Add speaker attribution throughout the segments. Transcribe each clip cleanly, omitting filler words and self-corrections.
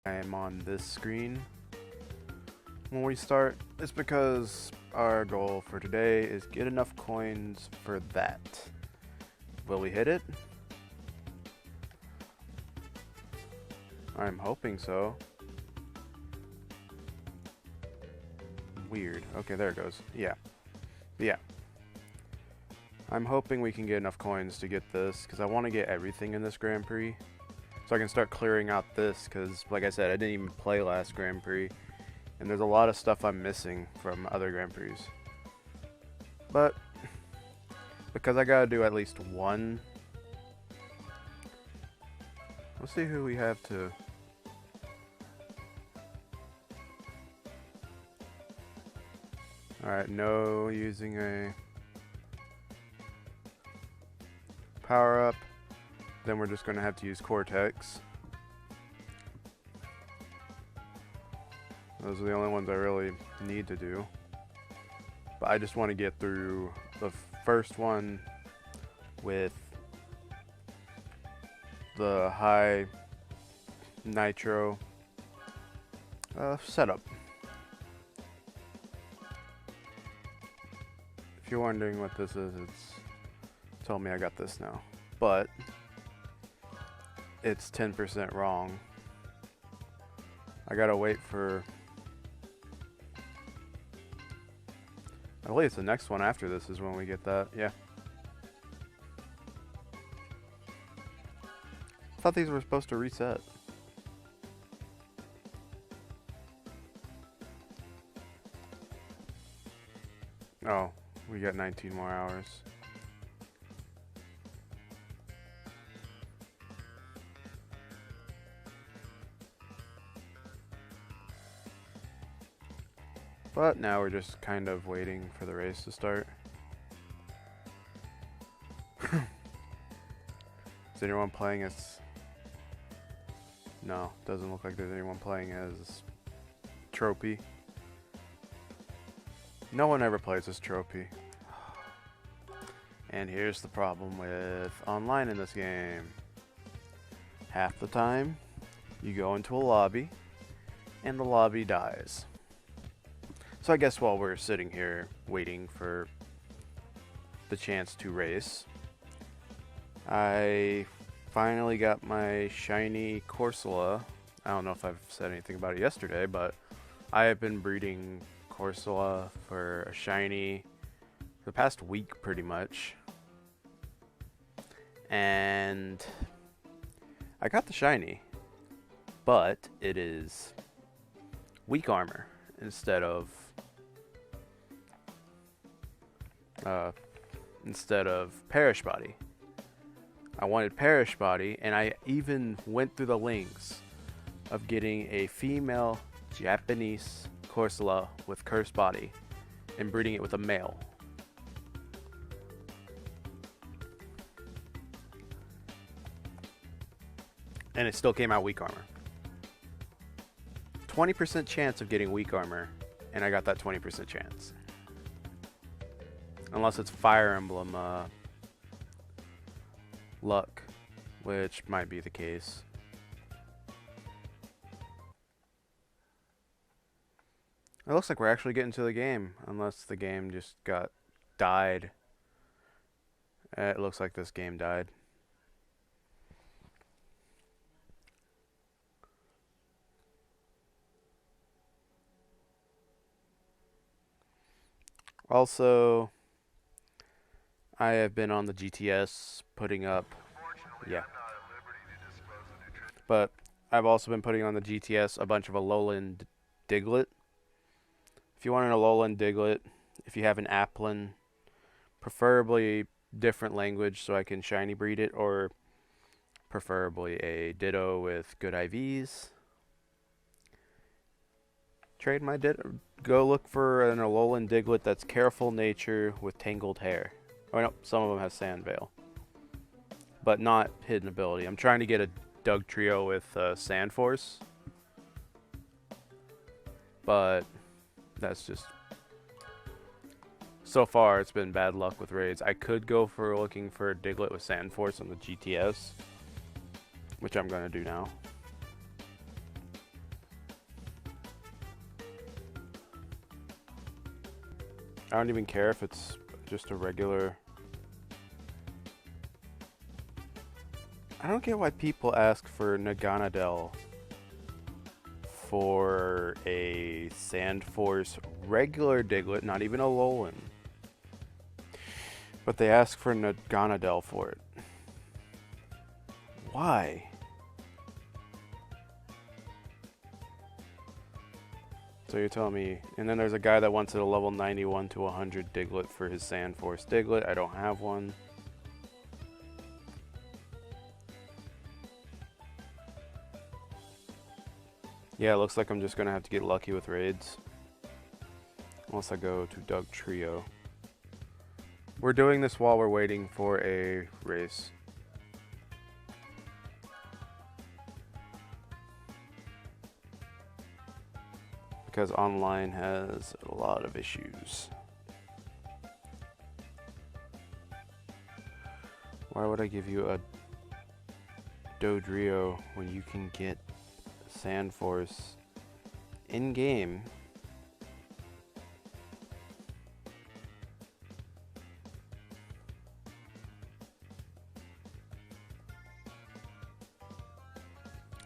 Speaker 1: I am on this screen when we start. It's because our goal for today is get enough coins for that. Will we hit it? I'm hoping so. Weird. Okay, there it goes. Yeah. I'm hoping we can get enough coins to get this, because I want to get everything in this Grand Prix. So I can start clearing out this, because like I said, I didn't even play last Grand Prix. And there's a lot of stuff I'm missing from other Grand Prix. But, because I gotta do at least one. Let's see who we have to... Alright, no using a power up. Then we're just gonna have to use Cortex. Those are the only ones I really need to do. But I just want to get through the first one with the high nitro setup. If you're wondering what this is, it's told me I got this now. But it's 10% wrong. I gotta wait for... I believe it's the next one after this is when we get that, yeah. I thought these were supposed to reset. Oh, we got 19 more hours. But now we're just kind of waiting for the race to start. Is anyone playing as... No, doesn't look like there's anyone playing as Trophy. No one ever plays as Trophy. And here's the problem with online in this game. Half the time, you go into a lobby, and the lobby dies. So I guess while we're sitting here waiting for the chance to race, I finally got my shiny Corsola. I don't know if I've said anything about it yesterday, but I have been breeding Corsola for a shiny for the past week pretty much. And I got the shiny, but it is weak armor instead of Perish Body. I wanted Perish Body, and I even went through the links of getting a female Japanese Corsola with Cursed Body and breeding it with a male. And it still came out weak armor. 20% chance of getting weak armor, and I got that 20% chance. Unless it's Fire Emblem luck, which might be the case. It looks like we're actually getting to the game, unless the game just died. It looks like this game died. Also, I have been on the GTS putting up, yeah. But I've also been putting on the GTS a bunch of Alolan Diglett. If you want an Alolan Diglett, if you have an Applin, preferably different language so I can shiny breed it, or preferably a Ditto with good IVs. Trade my Ditto. Go look for an Alolan Diglett that's Careful Nature with Tangled Hair. Oh no, some of them have Sand Veil, but not Hidden Ability. I'm trying to get a Doug Trio with Sand Force, but that's just... So far, it's been bad luck with raids. I could go for looking for a Diglett with Sand Force on the GTS, which I'm going to do now. I don't even care if it's just a regular. I don't get why people ask for Naganadel for a Sandforce regular Diglett, not even a Alolan. But they ask for Naganadel for it. Why? So you're telling me, and then there's a guy that wants it a level 91 to 100 Diglett for his Sandforce Diglett. I don't have one. Yeah, it looks like I'm just gonna have to get lucky with raids. Unless I go to Doug Trio. We're doing this while we're waiting for a race. Because online has a lot of issues. Why would I give you a Dodrio when you can get Sandforce in-game?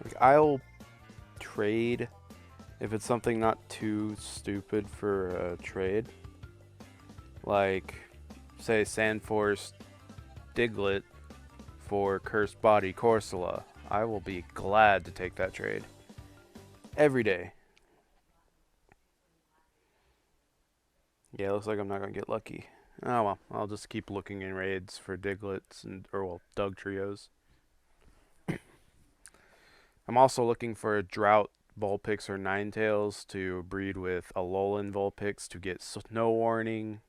Speaker 1: Like, I'll trade if it's something not too stupid for a trade. Like, say Sandforce Diglett for Cursed Body Corsola. I will be glad to take that trade. Every day. Yeah, looks like I'm not going to get lucky. Oh well, I'll just keep looking in raids for Digletts and, or well, Doug Trios. I'm also looking for a Drought Vulpix or Ninetales to breed with Alolan Vulpix to get Snow Warning,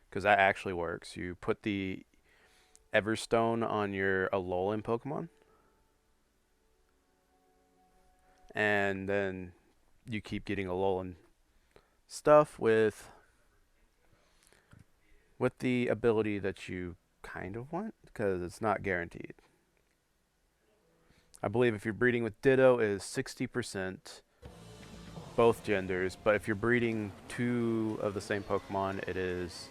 Speaker 1: because that actually works. You put the Everstone on your Alolan Pokemon, and then you keep getting Alolan stuff with the ability that you kind of want, because it's not guaranteed. I believe if you're breeding with Ditto, it is 60% both genders, but if you're breeding two of the same Pokemon, it is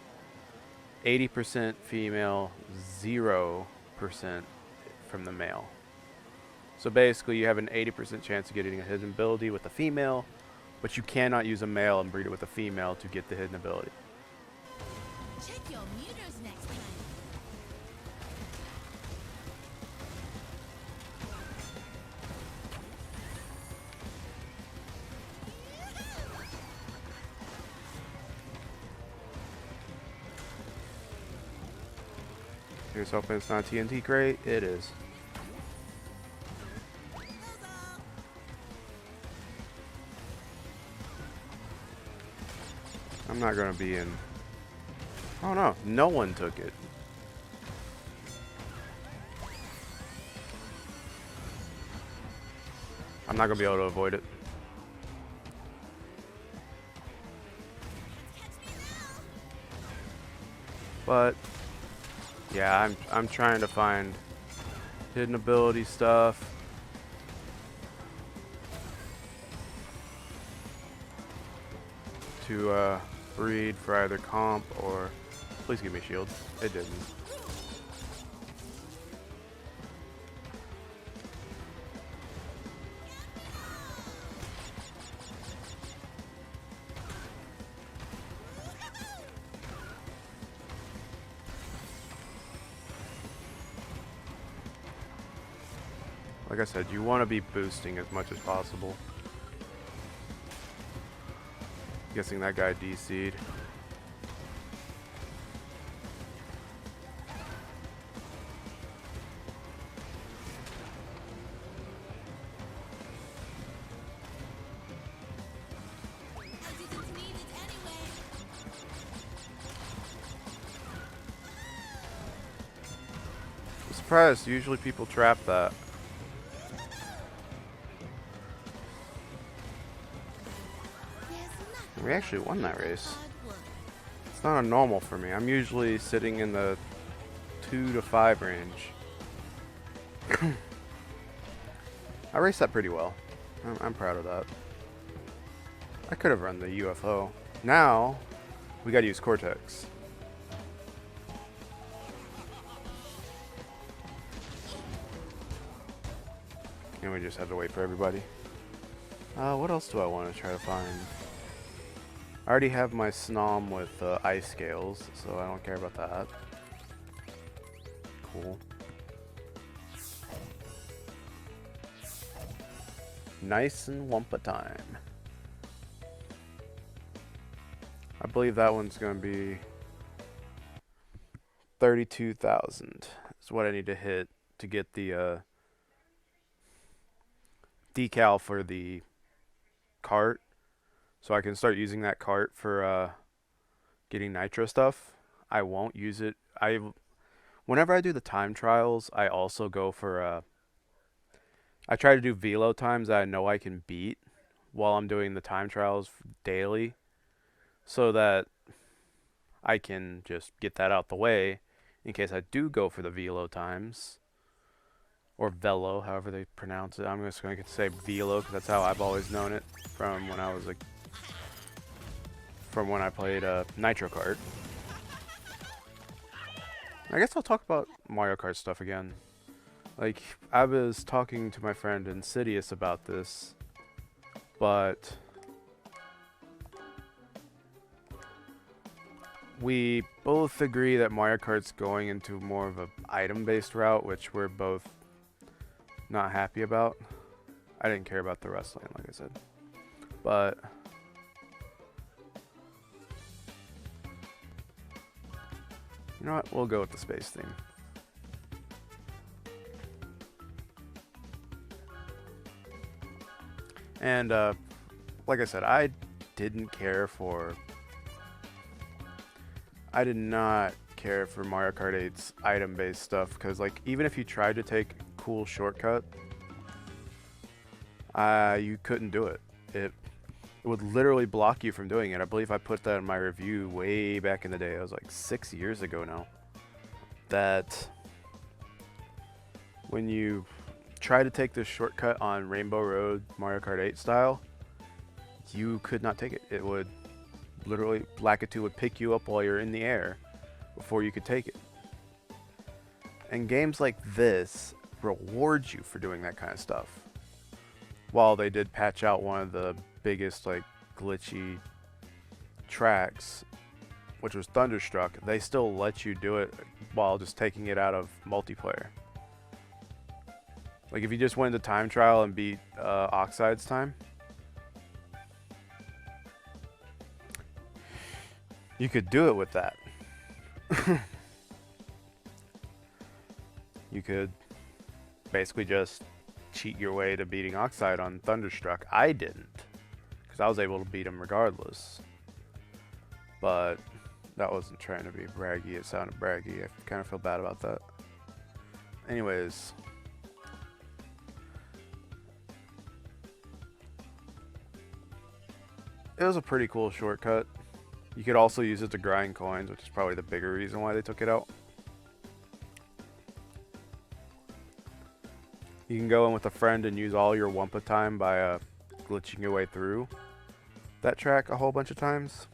Speaker 1: 80% female, 0% from the male. So basically you have an 80% chance of getting a hidden ability with a female, but you cannot use a male and breed it with a female to get the hidden ability.
Speaker 2: Check your meters next time.
Speaker 1: Here's hoping it's not TNT crate. It is. I'm not gonna be in. Oh no, no one took it. I'm not gonna be able to avoid it. But yeah, I'm trying to find hidden ability stuff. To breed for either comp or please give me shield. It didn't. Like I said, you want to be boosting as much as possible. Guessing that guy DC'd. I'm surprised. Usually people trap that. We actually won that race. It's not a normal for me. I'm usually sitting in the 2 to 5 range. I raced that pretty well. I'm proud of that. I could have run the UFO. Now, we gotta use Cortex. And we just have to wait for everybody. What else do I want to try to find? I already have my Snom with ice scales, so I don't care about that. Cool. Nice and Wumpa time. I believe that one's going to be 32,000 is what I need to hit to get the decal for the cart, so I can start using that cart for getting nitro stuff. I won't use it. Whenever I do the time trials, I also go for I try to do velo times that I know I can beat while I'm doing the time trials daily, so that I can just get that out the way in case I do go for the velo times, or velo, however they pronounce it. I'm just going to say velo because that's how I've always known it from when I was from when I played Nitro Kart. I guess I'll talk about Mario Kart stuff again. Like, I was talking to my friend Insidious about this, but we both agree that Mario Kart's going into more of an item-based route, which we're both not happy about. I didn't care about the wrestling, like I said. But you know what? We'll go with the space theme. And like I said, I did not care for Mario Kart 8's item-based stuff, because like even if you tried to take a cool shortcut, you couldn't do it. It would literally block you from doing it. I believe I put that in my review way back in the day. It was like 6 years ago now. That when you try to take this shortcut on Rainbow Road Mario Kart 8 style, you could not take it. It would literally, Lakitu would pick you up while you're in the air before you could take it. And games like this reward you for doing that kind of stuff. While they did patch out one of the biggest like glitchy tracks, which was Thunderstruck, they still let you do it while just taking it out of multiplayer. Like if you just went into time trial and beat Oxide's time, you could do it with that. You could basically just cheat your way to beating Oxide on Thunderstruck. I didn't, because I was able to beat him regardless. But that wasn't trying to be braggy. It sounded braggy. I kind of feel bad about that. Anyways. It was a pretty cool shortcut. You could also use it to grind coins, which is probably the bigger reason why they took it out. You can go in with a friend and use all your Wumpa time by glitching your way through that track a whole bunch of times.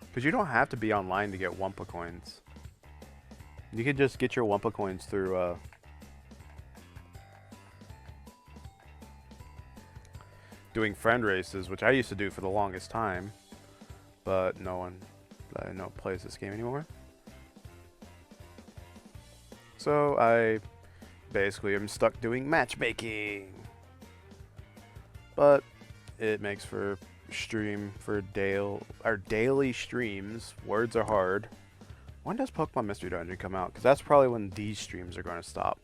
Speaker 1: Because you don't have to be online to get Wumpa coins. You could just get your Wumpa coins through doing friend races, which I used to do for the longest time, but no one that I know plays this game anymore. So I basically am stuck doing matchmaking. But it makes for daily streams. Words are hard. When does Pokemon Mystery Dungeon come out? Because that's probably when these streams are going to stop.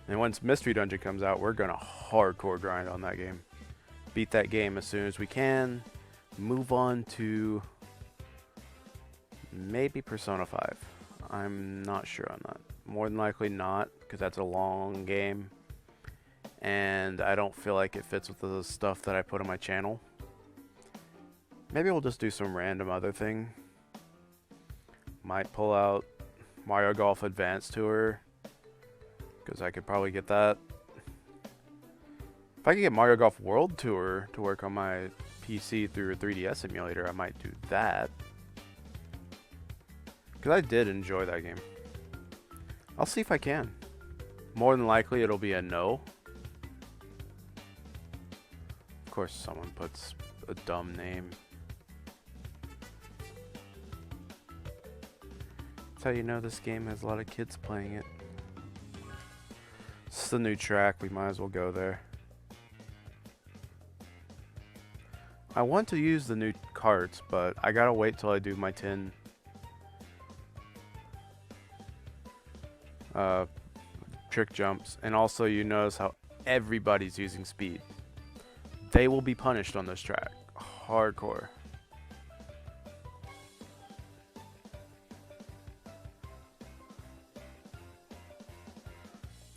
Speaker 1: And once Mystery Dungeon comes out, we're going to hardcore grind on that game. Beat that game as soon as we can. Move on to maybe Persona 5. I'm not sure on that. More than likely not, because that's a long game. And I don't feel like it fits with the stuff that I put on my channel. Maybe we'll just do some random other thing. Might pull out Mario Golf Advance Tour, because I could probably get that If I could get Mario Golf World Tour to work on my PC through a 3DS emulator, I might do that. Because I did enjoy that game. I'll see if I can. More than likely, it'll be a no. Of course, someone puts a dumb name. That's how you know this game has a lot of kids playing it. It's the new track, we might as well go there. I want to use the new carts, but I gotta wait till I do my 10 trick jumps. And also you notice how everybody's using speed. They will be punished on this track. Hardcore.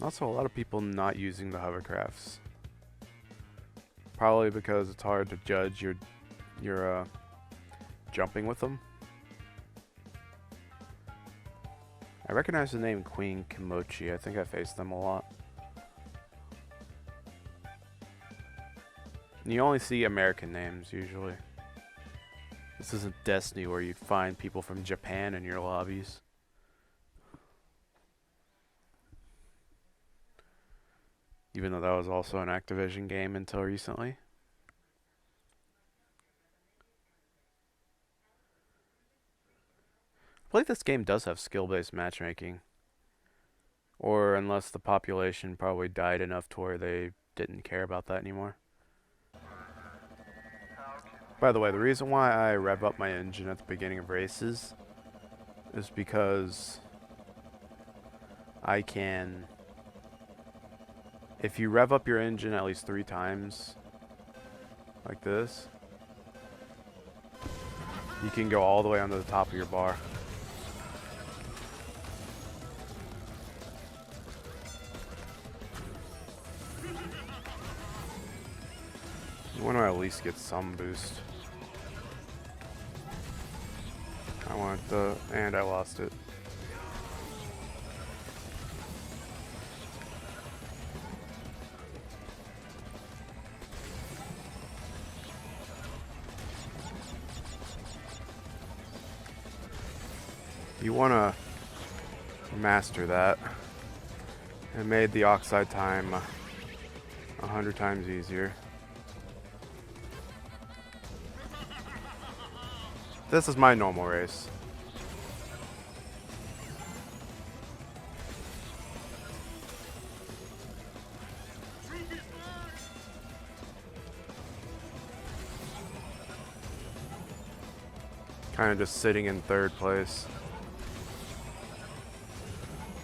Speaker 1: Also, a lot of people not using the hovercrafts. Probably because it's hard to judge your jumping with them. I recognize the name Queen Kimochi. I think I faced them a lot. And you only see American names usually. This isn't Destiny where you find people from Japan in your lobbies. Even though that was also an Activision game until recently. I believe this game does have skill-based matchmaking. Or unless the population probably died enough to where they didn't care about that anymore. By the way, the reason why I rev up my engine at the beginning of races is because I can... If you rev up your engine at least 3 times, like this, you can go all the way onto the top of your bar. You want to at least get some boost. I want the... and I lost it. You want to master that. It made the oxide time 100 times easier. This is my normal race. Kind of just sitting in 3rd place.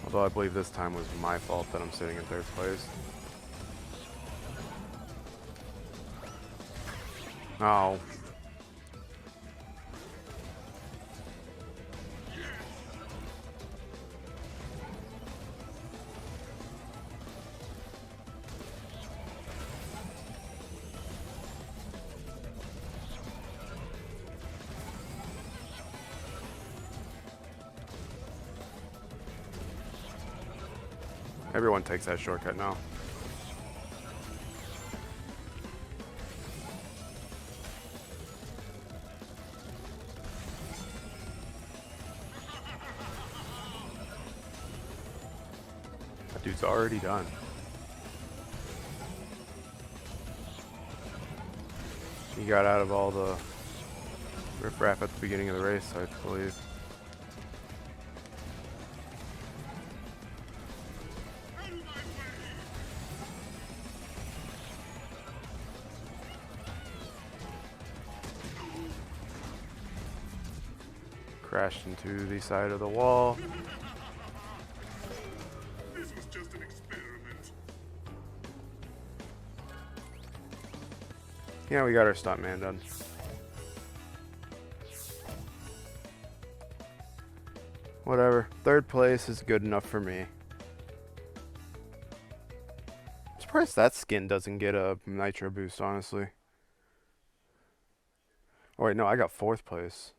Speaker 1: Although I believe this time was my fault that I'm sitting in 3rd place. Oh. Everyone takes that shortcut now. That dude's already done. He got out of all the riffraff at the beginning of the race, I believe. Crashed into the side of the wall.
Speaker 3: This was just an experiment.
Speaker 1: Yeah, we got our stuntman done. Whatever. 3rd place is good enough for me. I'm surprised that skin doesn't get a nitro boost, honestly. Oh wait, no, I got 4th place.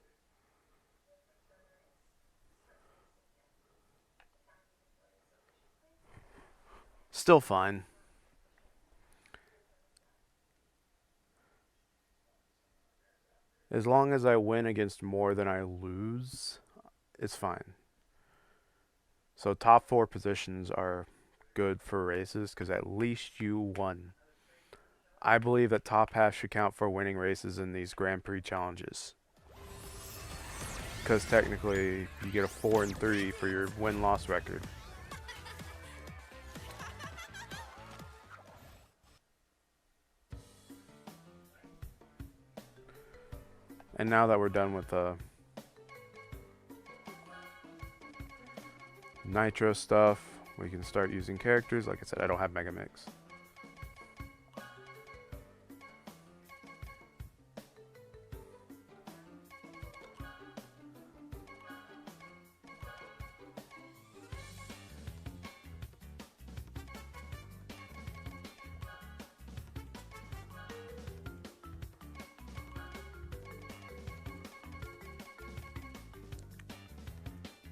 Speaker 1: Still fine. As long as I win against more than I lose, it's fine. So top 4 positions are good for races because at least you won. I believe that top half should count for winning races in these Grand Prix challenges. Because technically you get a 4 and 3 for your win-loss record. And now that we're done with NITRO stuff, we can start using characters. Like I said, I don't have Mega Mix.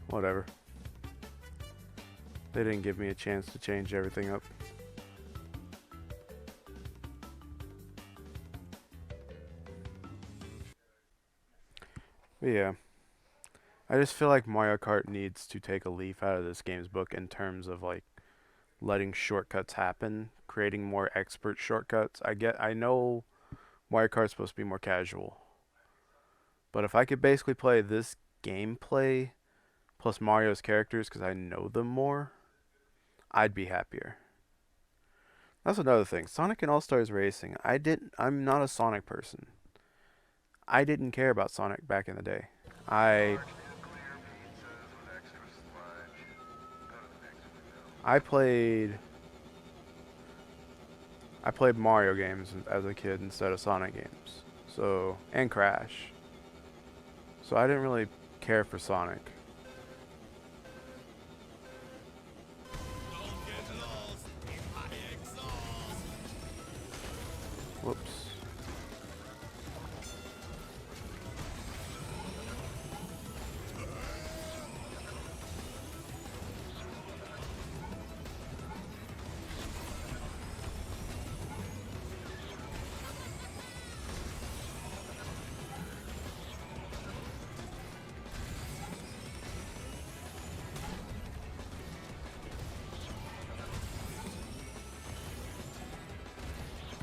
Speaker 1: Whatever. They didn't give me a chance to change everything up. But yeah. I just feel like Mario Kart needs to take a leaf out of this game's book in terms of like letting shortcuts happen, creating more expert shortcuts. I know Mario Kart's supposed to be more casual. But if I could basically play this gameplay plus Mario's characters because I know them more, I'd be happier. That's another thing. Sonic and All-Stars Racing. I'm not a Sonic person. I didn't care about Sonic back in the day. I played Mario games as a kid instead of Sonic games. So, and Crash. So I didn't really care for Sonic. Whoops.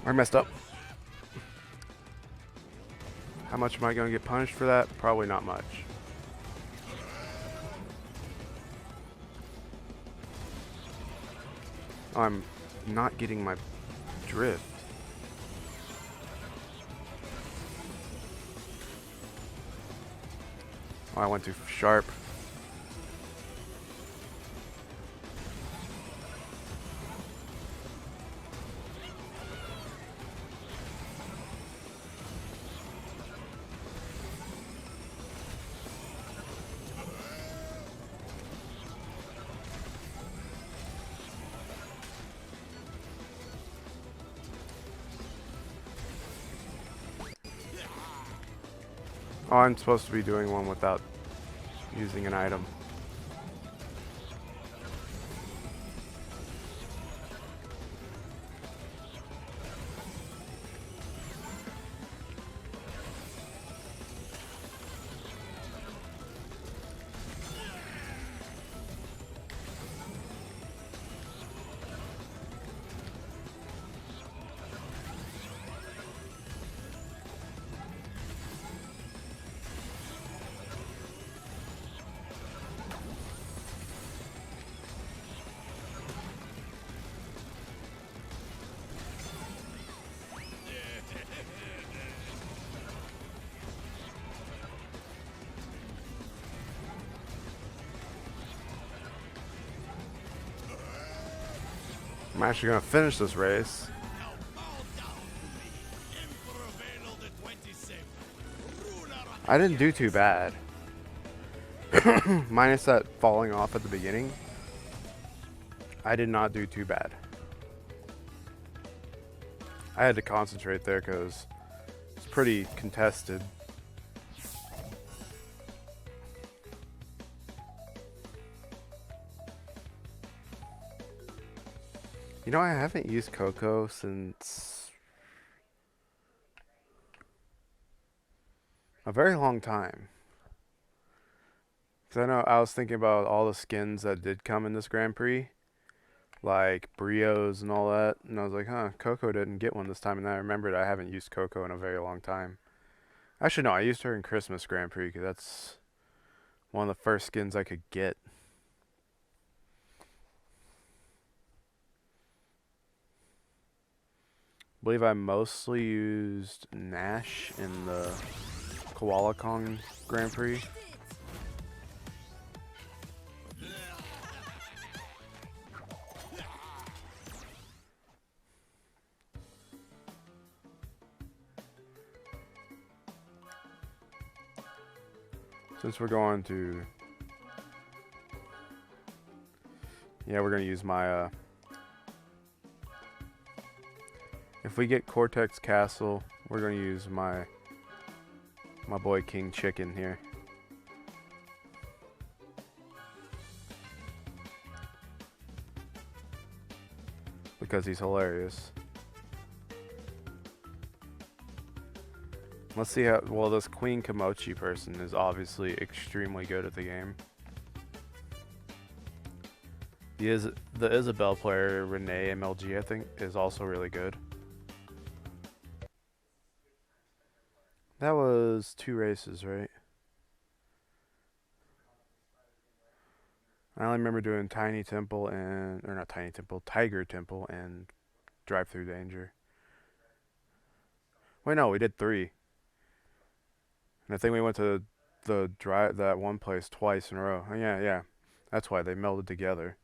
Speaker 1: I messed up. How much am I going to get punished for that? Probably not much. I'm not getting my drift. Oh, I went too sharp. Oh, I'm supposed to be doing one without using an item. I'm actually going to finish this race. I didn't do too bad. Minus that falling off at the beginning. I did not do too bad. I had to concentrate there because it's pretty contested. You know, I haven't used Coco since a very long time. Because I know I was thinking about all the skins that did come in this Grand Prix, like Brios and all that, and I was like, huh, Coco didn't get one this time, and then I remembered I haven't used Coco in a very long time. Actually, no, I used her in Christmas Grand Prix because that's one of the first skins I could get. I believe I mostly used Nash in the Koala Kong Grand Prix. Since we're going to... Yeah, we're going to use my... If we get Cortex Castle, we're going to use my boy King Chicken here. Because he's hilarious. Let's see how... Well, this Queen Komochi person is obviously extremely good at the game. The Isabelle player, Renee MLG, I think, is also really good. That was 2 races, right? I only remember doing Tiny Temple and... Or not Tiny Temple, Tiger Temple and Drive-Thru Danger. Wait, no, we did 3. And I think we went to that one place twice in a row. Oh, yeah. That's why they melded together.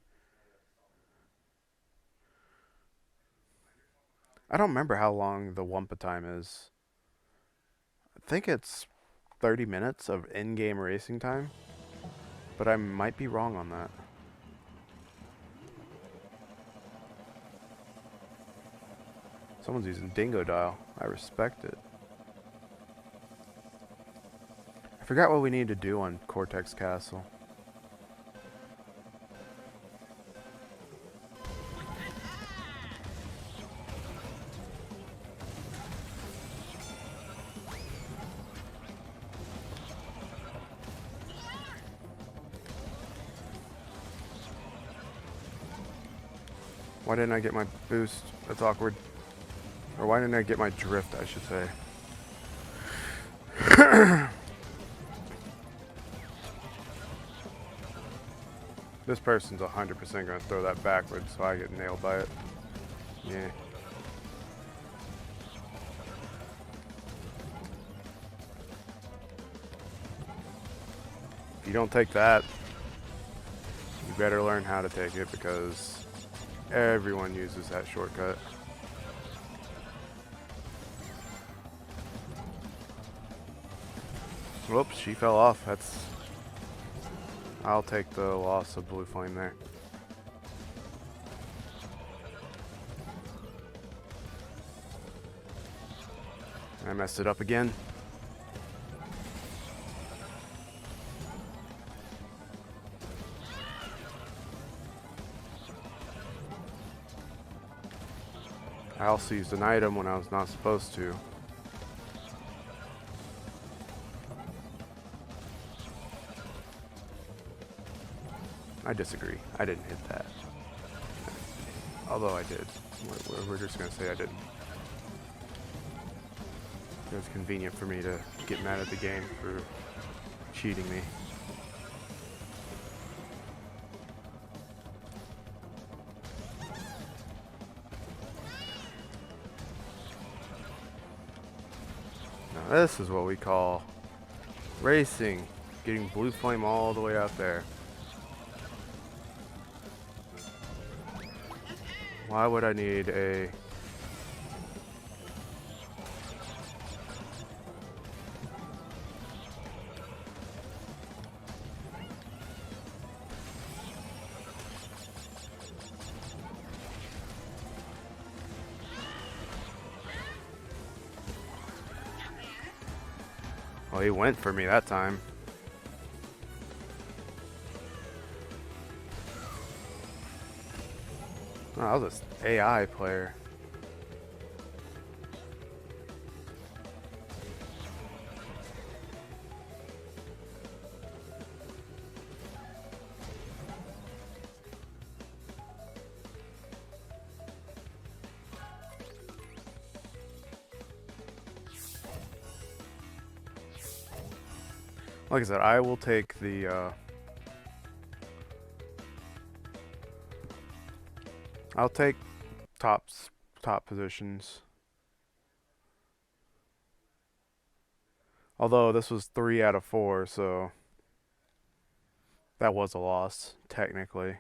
Speaker 1: I don't remember how long the Wumpa time is. I think it's 30 minutes of in-game racing time. But I might be wrong on that. Someone's using Dingo Dial. I respect it. I forgot what we need to do on Cortex Castle. Why didn't I get my boost? That's awkward. Or why didn't I get my drift, I should say. This person's 100% going to throw that backwards, so I get nailed by it. Yeah. If you don't take that, you better learn how to take it because everyone uses that shortcut. Whoops, she fell off. I'll take the loss of Blue Flame there. I messed it up again. I also used an item when I was not supposed to. I disagree. I didn't hit that. Although I did. We're just going to say I didn't. It was convenient for me to get mad at the game for cheating me. Now this is what we call racing. Getting Blue Flame all the way out there. Why would I need a... Well, he went for me that time. Oh, that was an AI player. Like I said, I will take the I'll take top positions. Although this was 3 out of 4, so that was a loss technically.